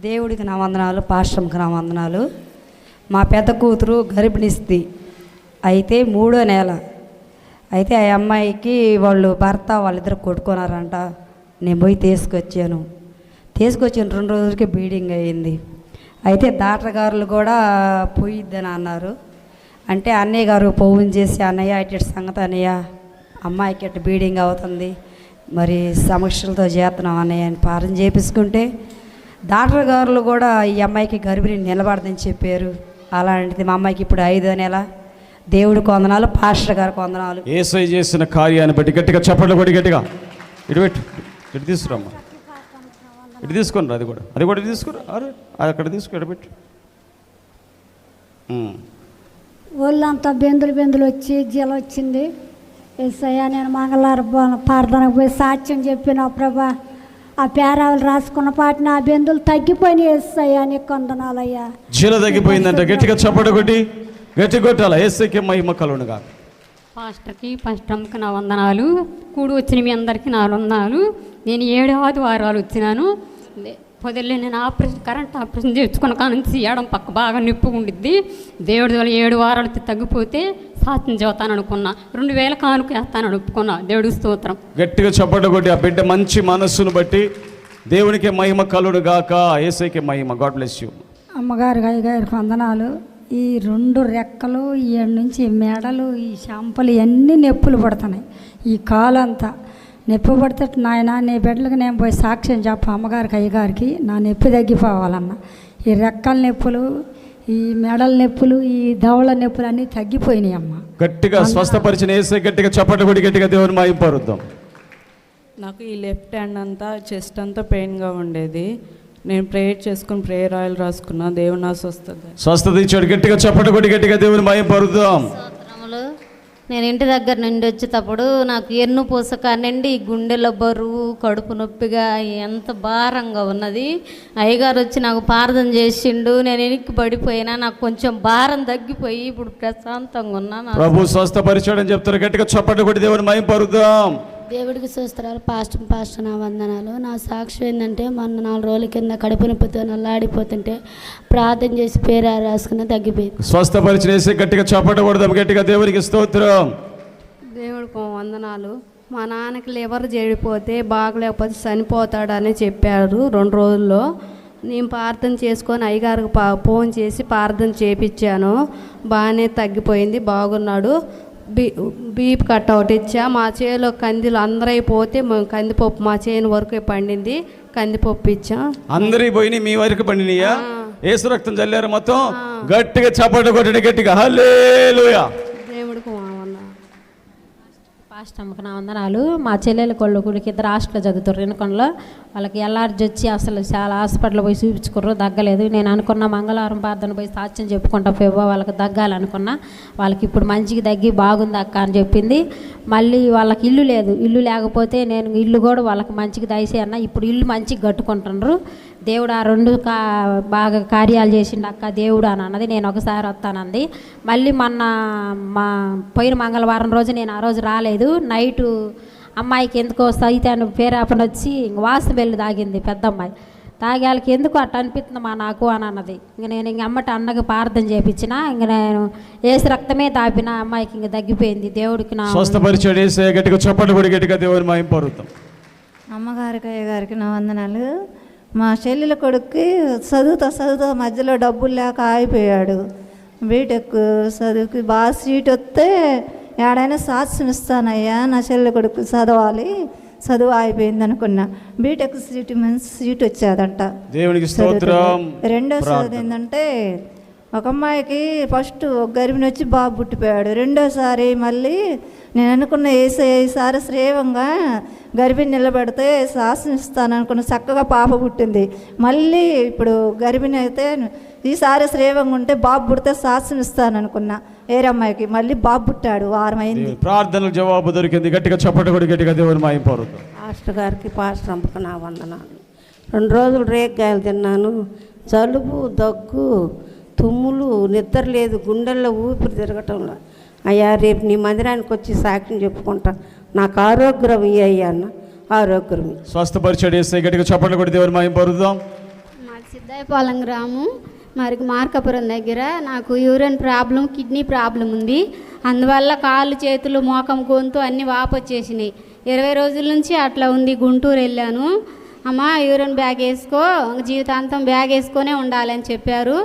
దేవుడికి నా వందనాలు, పాస్టర్కి నా వందనాలు. మా పెద్ద కూతురు గర్భిణిస్తుంది. అయితే 3వ నెల. అయితే ఆ అమ్మాయికి వాళ్ళు భర్త వాళ్ళిద్దరు కొట్టుకున్నారంట. నేను పోయి తీసుకొచ్చిన 2 రోజులకి బ్లీడింగ్ అయ్యింది. అయితే డాక్టర్ గారులు కూడా పోయిద్దని అన్నారు. అంటే అన్నయ్య గారు ఫోన్ చేసి, అన్నయ్య ఇటు సంగతి అన్నయ్య, అమ్మాయికి ఇటు బ్లీడింగ్ అవుతుంది, మరి సమస్యలతో చేస్తున్నాం అన్నయ్య అని పారం చేపించుకుంటే డాక్టర్ గారులు కూడా ఈ అమ్మాయికి గర్భిణి నిలబడదని చెప్పారు. అలాంటిది మా అమ్మాయికి ఇప్పుడు 5వ నెల. దేవుడికి వందనాలు, పాస్టర్ గారికి వందనాలు. యేసయ్య చేసిన కార్యాన్ని బట్టి గట్టిగా చప్పట్లు కొట్టి గట్టిగా ఇటు పెట్టు, ఇటు తీసుకురామ్మా, ఇటు తీసుకొని రా, అది కూడా ఇటు తీసుకురా, అరే అది అక్కడ తీసుకు, ఇటు పెట్టు. ఒళ్ళంతా బెందులు వచ్చి జీల వచ్చింది. యేసయ్య నేను మంగళవారం ప్రార్థనకు పోయి సాక్ష్యం చెప్పిన ప్రభా, ఆ పేరాలు రాసుకున్న పాటిన ఆ బెందులు తగ్గిపోయినాయి. యేసయ్య నీకు వందనాలయ్యా. జీల తగ్గిపోయిందంటే గట్టిగా చప్పట్లు కొట్టి గట్టి కొట్టాలా. యేసయ్యకి మహిమ కలుగునుగా. పాస్టర్కి పాస్టర్కి నా వందనాలు. కూడి వచ్చిన మీ అందరికీ నా వందనాలు. నేను 7 ఆదివారాలు వచ్చినాను. పొదల్లో నేను కరెంట్ ఆపరేషన్ చేసుకున్న కానుంచి ఎడం పక్క బాగా నొప్పిగా ఉండిద్ది. దేవుడి వల్ల 7 వారాలు తగ్గిపోతే సాత్యం చదువుతాను అనుకున్నా. 2000 కానుక వేస్తానని ఒప్పుకున్నా. దేవుడి స్తోత్రం. గట్టిగా చప్పట్లు కొట్టి ఆ బిడ్డ మంచి మనస్సును బట్టి దేవునికి మహిమ కలుగును గాక. యేసయ్యకి మహిమ. God bless you. అమ్మగారు అయ్యగారికి వందనాలు. ఈ 2 రెక్కలు, ఈ నుంచి మెడలు, ఈ చెంపలు ఇవన్నీ నొప్పులు పడుతున్నాయి. ఈ కాలంతా నొప్పి పడితే నాయన నీ బిడ్డలకు నేను పోయి సాక్ష్యం చెప్ప అమ్మగారికి అయ్యగారికి నా నొప్పి తగ్గిపోవాలన్న. ఈ రెక్కల నొప్పులు, ఈ మెడల నొప్పులు, ఈ దవళ నొప్పులు అన్నీ తగ్గిపోయినాయి అమ్మ. గట్టిగా స్వస్థపరిచిన యేసయ్య గట్టిగా చప్పట్లు కొట్టి గట్టిగా దేవుని మహిమ పరుద్దాం. నాకు ఈ లెఫ్ట్ హ్యాండ్ అంతా, చెస్ట్ అంతా పెయిన్గా ఉండేది. నేను ప్రేయర్ చేసుకుని ప్రేయర్ ఆయిల్ రాసుకున్నా. దేవుడు నా స్వస్థత ఇచ్చాడు. గట్టిగా చప్పట్లు కొట్టి గట్టిగా దేవుని మహిమ పరుద్దాం. నేను ఇంటి దగ్గర నుండి వచ్చేటప్పుడు నాకు ఎన్ను పూసక నిండి గుండెలో బరువు, కడుపు నొప్పిగా ఎంత భారంగా ఉన్నది. అయ్యగారు వచ్చి నాకు ప్రార్థన చేసిండు. నేను వెనక్కి పడిపోయినా నాకు కొంచెం భారం తగ్గిపోయి ఇప్పుడు ప్రశాంతంగా ఉన్నాను. ప్రభు స్వస్థపరిచాడని చెప్తారు. గట్టిగా చప్పట్లు కొట్టి దేవుని మహిమ పరుద్దాం. దేవుడికి చూస్తారు. పాస్టర్ నా వందనాలు. నా సాక్షి ఏంటంటే మొన్న 4 రోజుల కింద కడుపు నొప్పితో నల్లాడిపోతుంటే ప్రార్థన చేసి పేరు రాసుకుని తగ్గిపోయింది. స్వస్థపరిచిన యేసయ్య గట్టిగా చప్పట్లు కొడదాం. గట్టిగా దేవునికి స్తోత్రం. దేవుడికి వందనాలు. మా నాన్నకి లివర్ చెడిపోతే బాగలేకపోతే చనిపోతాడని చెప్పారు 2 రోజుల్లో. నేను ప్రార్థన చేసుకొని అయ్యగారికి ఫోన్ చేసి ప్రార్థన చేయించాను. బాగానే తగ్గిపోయింది, బాగున్నాడు. బీప్ కట్ అవుట్ ఇచ్చా. మా చేలో కందిలు అందరైపోతే కందిపప్పు మా చేను వరకు పండింది. కందిపప్పు ఇచ్చా. అందరి పోయి మీ వరకు పండినయా? యేసు రక్తం చల్లారు మొత్తం. గట్టిగా చప్పట్లు కొట్టండి గట్టిగా. హల్లెలూయా. దేవుడికి పాస్టర్కి నా వందనాలు. మా చెల్లెల కొడుకుడికి 2 హాస్టల్లో చదువుతారు రినకొండలో. వాళ్ళకి ఎల్ఆర్జీ వచ్చి అసలు చాలా హాస్పిటల్ పోయి చూపించుకుర్రు, తగ్గలేదు. నేను అనుకున్న మంగళవారం ప్రార్థన పోయి సాక్ష్యం చెప్పుకుంటా వాళ్ళకి తగ్గాలనుకున్నా. వాళ్ళకి ఇప్పుడు మంచిగా తగ్గి బాగుంది అక్క అని చెప్పింది. మళ్ళీ వాళ్ళకి ఇల్లు లేదు. ఇల్లు లేకపోతే నేను ఇల్లు కూడా వాళ్ళకి మంచిగా దయచేయన్నా. ఇప్పుడు ఇల్లు మంచిగా కట్టుకుంటున్నారు. దేవుడు ఆ 2 బాగా కార్యాలు చేసిండు అక్క దేవుడు అని అన్నది. నేను ఒకసారి వస్తానంది. మళ్ళీ మొన్న పోయిన మంగళవారం రోజు నేను ఆ రోజు రాలేదు. నైటు అమ్మాయికి ఎందుకో సైతాన్ని పేరాపన వచ్చి వాసు బెల్లు తాగింది పెద్ద అమ్మాయి. తాగాలకి ఎందుకు అట్ట అనిపిస్తుందమ్మా నాకు అని అన్నది. నేను అమ్మట అన్నకి ప్రార్థన చేయించిన. నేను యేసు రక్తమే తాపిన అమ్మాయికి ఇంక తగ్గిపోయింది. దేవుడికి నా స్వస్థపరిచాడు యేసయ్య. గట్టిగా చప్పట్లు కొట్టి గట్టిగా దేవుని మహిమ పరుద్దాం. అమ్మగారికి అయ్యగారికి నా వందనాలు. మా చెల్లెల కొడుక్కి చదువుతా మధ్యలో డబ్బులు లేక ఆగిపోయాడు. బీటెక్ చదువుకి బాగా సీట్ వస్తే ఏడైనా సాక్ష్యం ఇస్తానయ్యా, నా చెల్లెల కొడుకు చదవాలి, చదువు అయిపోయింది అనుకున్నా. బీటెక్ సీట్ మంచి సీట్ వచ్చేదంట. దేవునికి స్తోత్రం. 2వ చదువు ఏంటంటే ఒక అమ్మాయికి ఫస్ట్ గర్భిణి వచ్చి బాబు పుట్టిపోయాడు. 2వసారి మళ్ళీ నేను అనుకున్న ఈసారి శ్రేవంగా గర్భిణి నిలబెడితే శాసనం ఇస్తాను అనుకున్న చక్కగా పాప పుట్టింది. మళ్ళీ ఇప్పుడు గర్భిణి అయితే ఈసారి శ్రేవంగా ఉంటే బాబు పుడితే శాసనం ఇస్తాను అనుకున్నా. ఏరమ్మాయికి మళ్ళీ బాబు పుట్టాడు, 6 అయింది. ప్రార్థనలు జవాబు దొరికింది. గట్టిగా చప్పట్లు కొట్టి గట్టిగా దేవుని మహిమ పరుద్దాం. పాస్టర్ గారికి పాస్టర్కి నా వందనాలు. 2 రోజులు రేగ్గాయలు తిన్నాను. జలుబు, దగ్గు, తుమ్ములు, నిద్ర లేదు, గుండెల్లో ఊపిరి తిరగటంలో. అయ్యా రేపు నీ మందిరానికి వచ్చి సాక్ష్యం చెప్పుకుంటా. నాకు ఆరోగ్యం అయ్యా అన్న, ఆరోగ్యం స్వస్థపరిచాడు యేసయ్య. గట్టిగా చప్పట్లు కొట్టి దేవుని మహిమ పరుద్దాం. మా సిద్ధాయపాలెం గ్రామం మరి మార్కాపురం దగ్గర నాకు యూరిన్ ప్రాబ్లం, కిడ్నీ ప్రాబ్లం ఉంది. అందువల్ల కాళ్ళు, చేతులు, మోకం, గొంతు అన్నీ వాపొచ్చేసినాయి. 20 రోజుల నుంచి అట్లా ఉంది. గుంటూరు వెళ్ళాను. అమ్మ యూరిన్ బ్యాగ్ వేసుకో, జీవితాంతం బ్యాగ్ వేసుకొనే ఉండాలని చెప్పారు.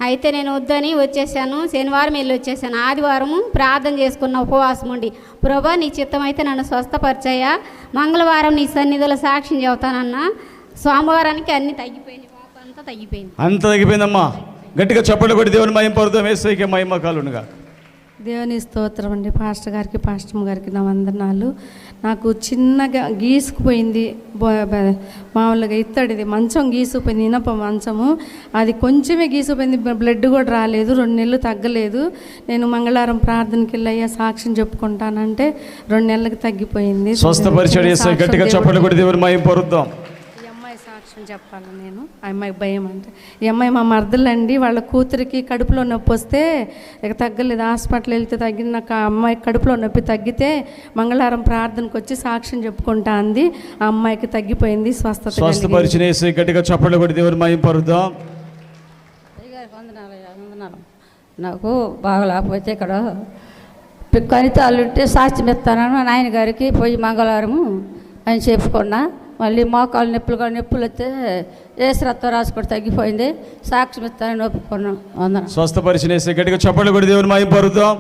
అయితే నేను వద్దని వచ్చేసాను. శనివారం వెళ్ళి వచ్చేసాను. ఆదివారం ప్రార్థన చేసుకున్న ఉపవాసం ఉండి, ప్రభా నీ చిత్తం అయితే నన్ను స్వస్థపరిచాయా, మంగళవారం నీ సన్నిధిలో సాక్ష్యం చెబుతానన్నా. సోమవారానికి అన్నీ తగ్గిపోయినాయి, పాప అంతా తగ్గిపోయింది. అంత తగ్గిపోయిందమ్మా. గట్టిగా చప్పట్లు కొట్టి దేవుని మహిమ పరుద్దాం. యేసయ్యకే మహిమ కలుగునుగా. దేవుని స్తోత్రం అండి. పాస్టర్ గారికి, పాస్టమ్ గారికి నా వందనాలు. నాకు చిన్నగా గీసుకుపోయింది, మామూలుగా ఇత్తడిది మంచం గీసుకుపోయింది, ఇనప మంచము. అది కొంచెమే గీసుకుపోయింది, బ్లడ్ కూడా రాలేదు, 2 నెలలు తగ్గలేదు. నేను మంగళవారం ప్రార్థనకి వెళ్ళయ్యా సాక్ష్యం చెప్పుకుంటానంటే 2 నెలలకు తగ్గిపోయింది. స్వస్థపరిచాడు యేసయ్య. గట్టిగా చప్పట్లు కొట్టి దేవుని మహిమ పరుద్దాం. సాక్ష్యం చెప్పాలి నేను. ఆ అమ్మాయికి భయం అంటే, ఈ అమ్మాయి మా మరదలండి, వాళ్ళ కూతురికి కడుపులో నొప్పి వస్తే ఇక తగ్గలేదు. హాస్పిటల్ వెళ్తే తగ్గిన నాకు ఆ అమ్మాయికి కడుపులో నొప్పి తగ్గితే మంగళవారం ప్రార్థనకు వచ్చి సాక్ష్యం చెప్పుకుంటా అంది. ఆ అమ్మాయికి తగ్గిపోయింది, స్వస్థపరిచిన యేసయ్య. గట్టిగా చప్పట్లు కొట్టి దేవుని మహిమ పరుద్దాం. నాకు బాగా లేకపోతే ఇక్కడ కణితాలు ఉంటే సాక్ష్యం ఇస్తానని నాయన గారికి పోయి మంగళవారము అని చెప్పుకున్నా. మళ్ళీ మోకాలు నొప్పులు వస్తే ఏసురత్వం రాసుకొని తగ్గిపోయింది. సాక్ష్యం ఇస్తానని ఒప్పుకున్నాం. వందనం. స్వస్థపరిచిన యేసయ్య. గట్టిగా చప్పట్లు కొట్టి దేవుని మహిమ పరుద్దాం.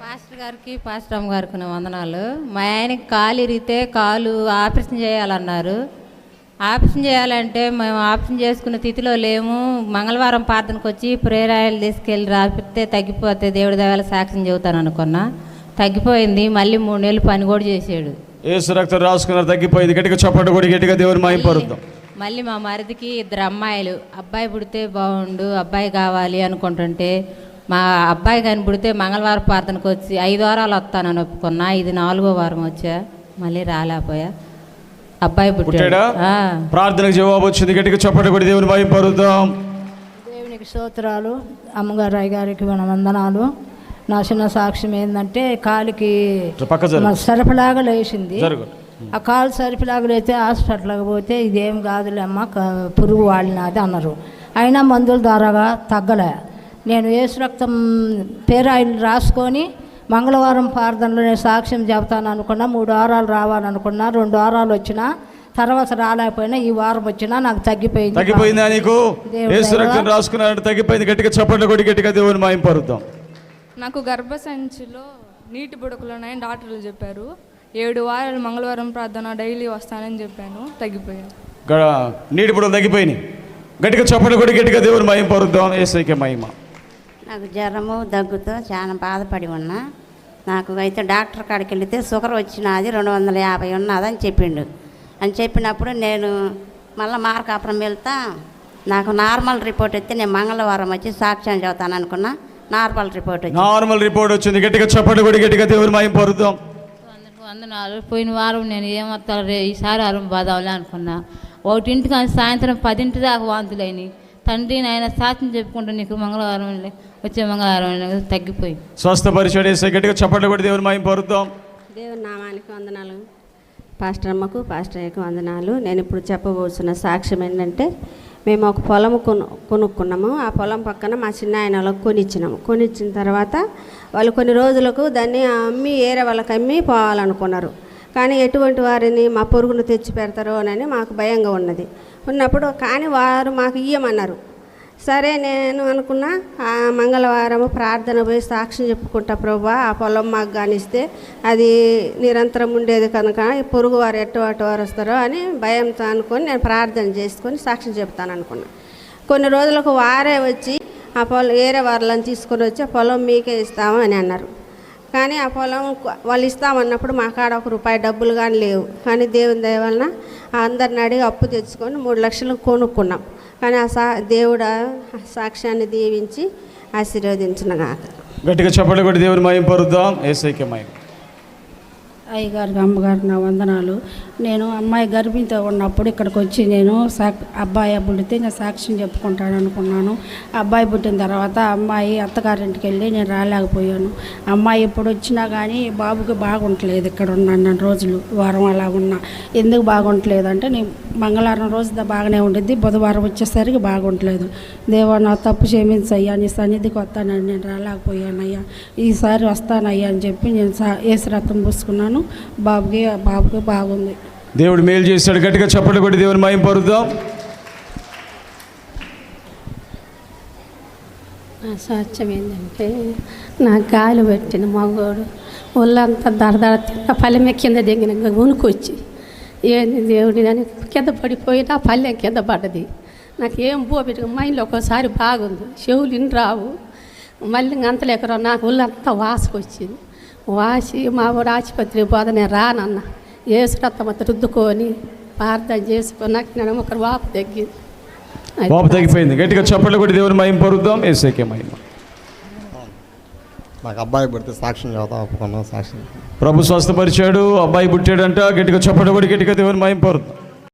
పాస్టర్ గారికి, పాస్టమ్ గారికి నా వందనాలు. మా ఆయనకి కాలు ఇరిగితే కాలు ఆపరేషన్ చేయాలన్నారు. ఆపరేషన్ చేయాలంటే మేము ఆపరేషన్ చేసుకున్న స్థితిలో లేము. మంగళవారం ప్రార్థనకు వచ్చి ప్రేరాయలు తీసుకెళ్ళి రాపితే తగ్గిపోతే దేవుడి దేవాల సాక్ష్యం చెబుతాను అనుకున్నా. తగ్గిపోయింది. మళ్ళీ 3 నెలలు పని కూడా చేసాడు. యేసు రక్తం రాసుకున్నారు, తగ్గిపోయింది. గట్టిగా చప్పట్లు కొట్టి గట్టిగా దేవుని మహిమ పరుద్దాం. మళ్ళీ మా మరిదికి 2 అమ్మాయిలు, అబ్బాయి పుడితే బాగుండు, అబ్బాయి కావాలి అనుకుంటుంటే మా అబ్బాయి కానీ పుడితే మంగళవారం ప్రార్థనకు వచ్చి 5 వారాలు వస్తానని ఒప్పుకున్నా. ఇది 4వ వారం వచ్చా, మళ్ళీ రాలేకపోయా. అబ్బాయి పుట్టాడా? ప్రార్థనకు జవాబు వచ్చింది. గట్టిగా చప్పట్లు కొట్టి దేవుని మహిమ పరుద్దాం. దేవునికి స్తోత్రాలు. అమ్మగారు, అయ్యగారికి మన వందనాలు. నా చిన్న సాక్ష్యం ఏంటంటే కాలికి సరఫలాగా లేచింది. ఆ కాలు సరిపలాగా లేతే హాస్పిటల్కి పోతే ఇదేం కాదులే అమ్మ, పురుగు వాడినది అన్నారు. అయినా మందుల ద్వారాగా తగ్గలే. నేను యేసు రక్తం పేరాయిలు రాసుకొని మంగళవారం ప్రార్థనలో నేను సాక్ష్యం చెబుతాను అనుకున్నా. 3 వారాలు రావాలనుకున్నా, 2 వారాలు వచ్చినా, తర్వాత రాలేకపోయినా ఈ వారం వచ్చినా నాకు తగ్గిపోయింది. తగ్గిపోయిందా నీకు? యేసు రక్తం రాసుకున్నారంటే తగ్గిపోయింది. గట్టిగా చప్పట్లు కొట్టి గట్టిగా దేవుని మహిమ పరుద్దాం. నాకు గర్భసంచిలో నీటి బుడకలున్నాయని డాక్టర్లు చెప్పారు. 7 వారాలు మంగళవారం ప్రార్థన డైలీ వస్తానని చెప్పాను. తగ్గిపోయాను. నీటి బుడకలు తగ్గిపోయినాయి. గట్టిగా చప్పట్లు కొట్టి గట్టిగా దేవుని మహిమ పరుద్దాం. యేసయ్యకే మహిమ. నాకు జ్వరము, దగ్గుతో చాలా బాధపడి ఉన్నా. నాకు అయితే డాక్టర్ కాడికి వెళితే షుగర్ వచ్చినది 250 ఉన్నదని చెప్పిండు. అని చెప్పినప్పుడు నేను మళ్ళీ మార్కాపురం వెళ్తా. నాకు నార్మల్ రిపోర్ట్ వస్తే నేను మంగళవారం వచ్చి సాక్ష్యం చెబుతాను అనుకున్నా. నార్మల్ రిపోర్ట్ వచ్చింది. గట్టిగా చప్పట్లు కొట్టి గట్టిగా దేవుని మహిమ పరుద్దాం. వందనాలు. పోయిన వారం నేను ఏమొత్తాను ఈసారి వారం బాధాలే అనుకున్నా. 1 కానీ సాయంత్రం 10 దాకా వాంతులైనవి. తండ్రి నాయన సాక్ష్యం చెప్పుకుంటూ నీకు మంగళవారం వచ్చే మంగళవారం తగ్గిపోయి స్వస్థపరిచాడు యేసయ్య. గట్టిగా చప్పట్లు కొట్టి దేవుని మహిమ పరుద్దాం. దేవుని నామానికి వందనాలు. పాస్టర్ అమ్మకు, పాస్టర్ అయ్యకు వందనాలు. నేను ఇప్పుడు చెప్పబోతున్న సాక్ష్యం ఏంటంటే, మేము ఒక పొలం కొనుక్కున్నాము. ఆ పొలం పక్కన మా చిన్న ఆయన వాళ్ళకి కొనిచ్చినాము. కొనిచ్చిన తర్వాత వాళ్ళు కొన్ని రోజులకు దాన్ని అమ్మి ఏరే వాళ్ళకి అమ్మి పోవాలనుకున్నారు. కానీ ఎటువంటి వారిని మా పొరుగును తెచ్చి పెడతారో అని మాకు భయంగా ఉన్నప్పుడు కానీ వారు మాకు ఇయ్యమన్నారు. సరే నేను అనుకున్నా, ఆ మంగళవారం ప్రార్థన పోయి సాక్ష్యం చెప్పుకుంటా, ప్రభా ఆ పొలం మాకు కానిస్తే అది నిరంతరం ఉండేది కనుక పొరుగు వారు ఎటువంటి వారు వస్తారో అని భయంతో అనుకొని నేను ప్రార్థన చేసుకొని సాక్ష్యం చెప్తాను అనుకున్నా. కొన్ని రోజులకు వారే వచ్చి ఆ పొలం వేరే వాళ్ళని తీసుకొని వచ్చి ఆ పొలం మీకే ఇస్తాము అని అన్నారు. కానీ ఆ పొలం వాళ్ళు ఇస్తామన్నప్పుడు మా కాడ ₹1 డబ్బులు కానీ లేవు. కానీ దేవుని దయ వలన అందరిని అడిగి అప్పు తెచ్చుకొని 3 లక్షలు కొనుక్కున్నాం. కానీ ఆ దేవుడు సాక్ష్యాన్ని దీవించి ఆశీర్వదించుగాక. గట్టిగా చప్పట్లు కొట్టి దేవుని మహిమ పరుద్దాం. యేసయ్యకే మహిమ. అయ్యగారికి, అమ్మగారికి నా వందనాలు. నేను అమ్మాయి గర్భిణితో ఉన్నప్పుడు ఇక్కడికి వచ్చి నేను అబ్బాయి పుట్టితే నేను సాక్ష్యం చెప్పుకుంటాను అనుకున్నాను. అబ్బాయి పుట్టిన తర్వాత అమ్మాయి అత్తగారింటికి వెళ్ళి నేను రాలేకపోయాను. అమ్మాయి ఎప్పుడు వచ్చినా కానీ బాబుకి బాగుంటలేదు. ఇక్కడ ఉన్నాను రోజులు, వారం అలా ఉన్నా. ఎందుకు బాగుంటలేదు అంటే నేను మంగళవారం రోజు బాగానే ఉండిద్ది, బుధవారం వచ్చేసరికి బాగుంటలేదు. దేవా నా తప్పు క్షమించయ్యా, నీ సన్నిధికి వస్తానని నేను రాలేకపోయానయ్యా, ఈసారి వస్తానయ్యా అని చెప్పి నేను ఏసు రక్తం పూసుకున్నాను. బాబుకి బాగుంది. దేవుడు మేలు చేశాడు. గట్టిగా చప్పట్లు కొట్టి దేవుని మహిమ పరుద్దాం. నా సాక్ష్యం ఏంటంటే, నా గాలి పెట్టిన మగోడు ఒళ్ళంతా దడదడ తిన్న పల్లెమే కింద దిగిన వణుకొచ్చి ఏంది దేవుడి అని కింద పడిపోయినా పల్లెం కింద పడ్డది. నాకు ఏం పోబెట్టు మైండ్లో ఒక్కోసారి బాగుంది, చెవులు ఇన్ని రావు. మళ్ళీ అంతలేకరా నాకు ఒళ్ళంతా వాసుకొచ్చింది. వాసి మా ఊరు ఆసుపత్రికి పోదా, నేను రానన్న ఏసు రక్తం రుద్దుకొని ప్రార్థన చేసుకున్నాక నేను ఒకరు వాపు తగ్గింది. వాపు తగ్గిపోయింది. గట్టిగా చప్పట్లు కొట్టి దేవుని మహిమ పరుద్దాం. యేసుకే మహిమ. నాకు అబ్బాయి పుడితే సాక్ష్యం చదువుతా ఒప్పుకున్నాం. సాక్ష్యం ప్రభు స్వస్థపరిచాడు, అబ్బాయి పుట్టాడంట. గట్టిగా చప్పట్లు కొట్టి గట్టిగా దేవుని మహిమ పరుద్దాం.